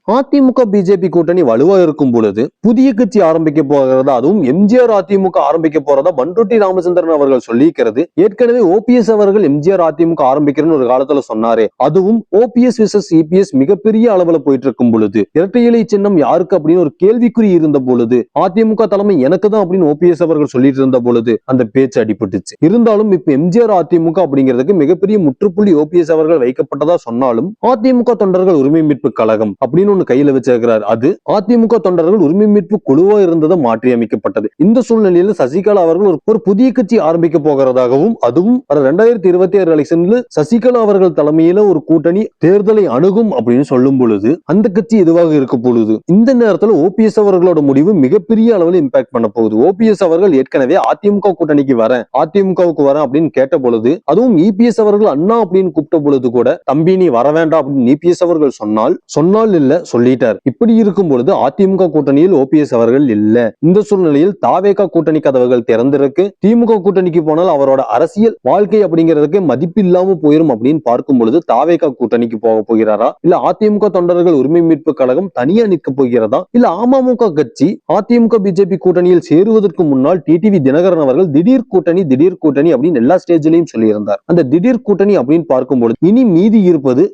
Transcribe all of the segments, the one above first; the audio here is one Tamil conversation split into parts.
அதிமுக பிஜேபி கூட்டணி வலுவா இருக்கும் பொழுது புதிய கட்சி ஆரம்பிக்க போகிறதா, அதுவும் எம்ஜிஆர் அதிமுக ஆரம்பிக்க போறதா பண்ருட்டி ராமச்சந்திரன் அவர்கள் சொல்லியிருக்கிறது. ஏற்கனவே ஓபிஎஸ் அவர்கள் எம்ஜிஆர் அதிமுக ஆரம்பிக்கிறேன்னு ஒரு காலத்துல சொன்னாரே, அதுவும் ஓபிஎஸ் விசஸ் இபிஎஸ் மிகப்பெரிய அளவுல போயிட்டு இருக்கும் பொழுது இரட்டை இலை சின்னம் யாருக்கு அப்படின்னு ஒரு கேள்விக்குறி இருந்த பொழுது அதிமுக தலைமை எனக்கு தான் அப்படின்னு ஓபிஎஸ் அவர்கள் சொல்லிட்டு இருந்த பொழுது அந்த பேச்சு அடிபட்டுச்சு. இருந்தாலும் இப்ப எம்ஜிஆர் அதிமுக அப்படிங்கிறதுக்கு மிகப்பெரிய முற்றுப்புள்ளி ஓபிஎஸ் அவர்கள் வைக்கப்பட்டதா சொன்னாலும் அதிமுக தொண்டர்கள் உரிமை மீட்பு கழகம் அப்படின்னு ஒண்ணு கையில வச்சிருக்கிறார். அது அதிமுக தொண்டர்கள் உரிமை மீட்பு குழுவா இருந்ததை மாற்றி அமைக்கப்பட்டது. இந்த சூழ்நிலையில சசிகலா அவர்கள் ஒரு புதிய கட்சி ஆரம்பிக்க போகிறதாகவும், அதுவும் 2026 எலெக்ஷன்ல சசிகலா அவர்கள் தலைமையில ஒரு கூட்டணி தேர்தலை அணுகும் அப்படின்னு சொல்லும் பொழுது அந்த கட்சி எதுவாக இருக்க பொழுது இந்த நேரத்தில் ஓபிஎஸ் அவர்களோட முடிவு மிகப்பெரிய அளவில் இம்பாக்ட் பண்ண போகுது. ஓபிஎஸ் அவர்கள் ஏற்கனவே அதிமுக கூட்டணிக்கு வரேன், அதிமுகவுக்கு வரேன் அப்படின்னு கேட்ட பொழுது, அதுவும் இபிஎஸ் அவர்கள் அண்ணா அப்படின்னு கூப்பிட்ட பொழுது கூட தம்பி நீ வர வேண்டாம் அப்படின்னு இபிஎஸ் அவர்கள் சொன்னால் இல்ல சொல்லிட்டார். இப்படி இருக்கும் பொழுது அதிமுக கூட்டணியில் ஓபிஎஸ் அவர்கள் இல்ல. இந்த சூழ்நிலையில் தாவேகா கூட்டணி கதவுகள் திறந்திருக்கு. திமுக கூட்டணிக்கு போனால் அவரோட அரசியல் வாழ்க்கை அப்படிங்கிறதுக்கு மதிப்பு இல்லாம போயிரும் அப்படின்னு பார்க்கும் பொழுது தாவேகா கூட்டணிக்கு போக போகிறாரா, இல்ல அதிமுக தொண்டர்கள் உரிமை மீட்பு கழகம் தனியா நிற்க போகிறதா, இல்ல அமமுக கட்சி அதிமுக பிஜேபி கூட்டணியில் சேருவதற்கு முன்னால் டிடிவி தினகரன் அவர்கள் திடீர் கூட்டணி அப்படின்னு எல்லா ஸ்டேஜ்லயும் சொல்லியிருந்தார். அந்த திடீர் கூட்டணி அப்படின்னு பார்க்கும்போது இனி மீதி இருப்பது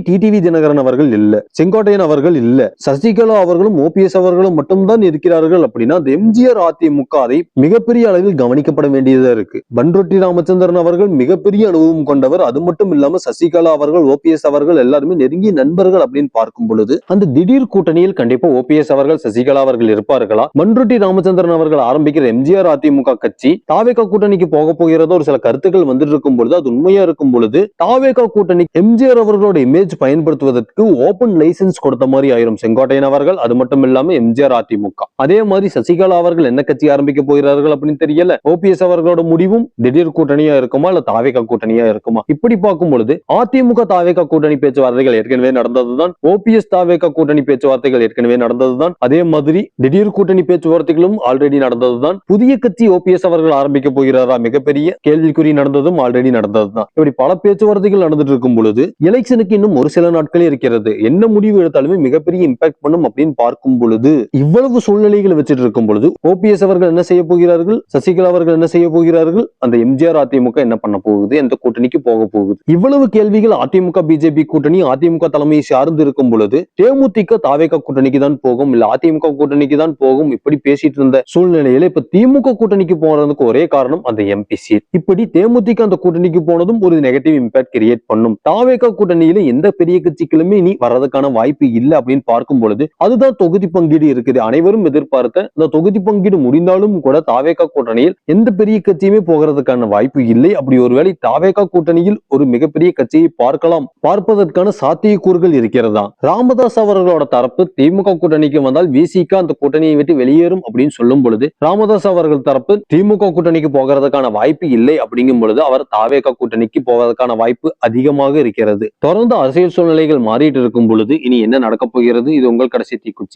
டிடிவி தினகரன் அவர்கள் இல்ல, செங்கோட்டையன் அவர்கள் இல்ல, சசிகலா அவர்களும் ஓபிஎஸ் அவர்களும் மட்டும்தான் இருக்கிறார்கள். அப்படின்னா எம்ஜிஆர் அதிமுக அதை மிகப்பெரிய அளவில் கவனிக்கப்பட வேண்டியதா இருக்கு. பண்ருட்டி ராமச்சந்திரன் அவர்கள் மிகப்பெரிய அனுபவம் கொண்டவர். அது மட்டும் இல்லாம சசிகலா அவர்கள் ஓபிஎஸ் அவர்கள் எல்லாருமே நெருங்கிய நண்பர்கள் அப்படின்னு பார்க்கும் பொழுது அந்த திடீர் கூட்டணியில் கண்டிப்பா ஓபிஎஸ் அவர்கள் சசிகலா அவர்கள் இருப்பார்களா? பண்ருட்டி ராமச்சந்திரன் அவர்கள் ஆரம்பிக்கிற எம்ஜிஆர் அதிமுக கட்சி தாவேகா கூட்டணிக்கு போக போகிறதோ ஒரு சில கருத்துக்கள் வந்துட்டு இருக்கும் பொழுது அது உண்மையா இருக்கும் பொழுது தாவேகா கூட்டணி எம்ஜிஆர் அவர்களோட இமேஜ் பயன்படுத்துவதற்கு ஓபன் லைசன்ஸ் கொடுத்த மாதிரி ஆயிரும் செங்கோட்டையன் அவர்கள். அது மட்டும் இல்லாம எம்ஜிஆர் அதிமுக அதே மாதிரி சசிகலா அவர்கள் என்ன கட்சி ஆரம்பிக்க போகிறார்கள் அப்படின்னு தெரியல. ஓபிஎஸ் அவர்களோட முடிவும் திடீர் கூட்டணியா இருக்குமா இல்ல தாவேகா கூட்டணியா இருக்குமா? இப்படி பார்க்கும் பொழுது அதிமுக தாவேகா கூட்டணி பேச்சுவார்த்தைகள் ஏற்கனவே நடந்ததுதான். ஓபிஎஸ் தாவேகா கூட்டணி பேச்சுவார்த்தைகள் ஏற்கனவே நடந்ததுதான். அதே மாதிரி திடீர் கூட்டணி பேச்சுவார்த்தைகளும் ஆல்ரெடி நடந்ததுதான். புதிய கட்சி ஓபிஎஸ் அவர்கள் ஆரம்பிக்க போகிறாரா மிகப்பெரிய கேள்விக்குறி நடந்ததும் ஆல்ரெடி நடந்ததுதான். இப்படி பல பேச்சுவார்த்தைகள் நடந்துட்டு இருக்கும் பொழுது எலெக்ஷனுக்கு இன்னும் ஒரு சில நாட்களே இருக்கிறது. என்ன முடிவு எடுத்தாலுமே மிகப்பெரிய இம்பாக்ட் பண்ணும் அப்படின்னு பார்க்கும் பொழுது இவ்வளவு சூழ்நிலைகள் வச்சுட்டு இருக்கும் பொழுது ஓபிஎஸ் அவர்கள் என்ன செய்ய போகிறார்கள், சசிகலா அவர்கள் என்ன செய்ய போகிறார்கள், அந்த எம்ஜிஆர் அதிமுக என்ன பண்ண போகுது, எந்த கூட்டணிக்கு போக போகுது, இவ்வளவு கேள்விகள் அதிமுக பிஜேபி கூட்டணி அதிமுக தலைமையை சார்ந்து இருக்கும் பொழுது தேமுதிக தாவேகா கூட்டணிக்கு தான் போகும், இல்ல அதிமுக கூட்டணிக்கு தான் போகும் இப்படி பேசிட்டு இருந்த சூழ்நிலையில இப்ப திமுக கூட்டணிக்கு போறதுக்கு ஒரே காரணம் அந்த எம்பி சீட். இப்படி தேமுதிக அந்த கூட்டணிக்கு போனதும் ஒரு நெகட்டிவ் இம்பாக்ட் கிரியேட் பண்ணும். தாவேகா கூட்டணியில எந்த பெரிய கட்சிகளுமே இனி வர்றதுக்கான வாய்ப்பு இல்லை அப்படின்னு பார்க்கும் பொழுது அதுதான் தொகுதி பங்கீடு இருக்குது. அனைவரும் எதிர்பார்த்த அந்த தொகுதி பங்கீடு முடிந்தாலும் கூட தாவேகா கூட்டணியில் எந்த பெரிய கட்சியுமே போகிறதுக்கான வாய்ப்பு இல்லை. அப்படி ஒருவேளை தாவேகா கூட்டணியில் ஒரு மிகப்பெரிய கட்சியை பார்ப்பதற்கான சாத்தியக்கூறுகள் இருக்கிறதா? ராமதாஸ் அவர்களோட தரப்பு திமுக கூட்டணிக்கு வந்தால் விசிக அந்த கூட்டணியை விட்டு வெளியேறும் அப்படின்னு சொல்லும் பொழுது ராமதாஸ் அவர்கள் தரப்பு திமுக கூட்டணிக்கு போகிறதுக்கான வாய்ப்பு இல்லை அப்படிங்கும் பொழுது அவர் தாவேகா கூட்டணிக்கு போவதற்கான வாய்ப்பு அதிகமாக இருக்கிறது. தொடர்ந்து அரசியல் சூழ்நிலைகள் மாறிட்டு இருக்கும் பொழுது இனி என்ன நடக்க போகிறது? இது உங்கள் கடைசி தீக்குச்சி.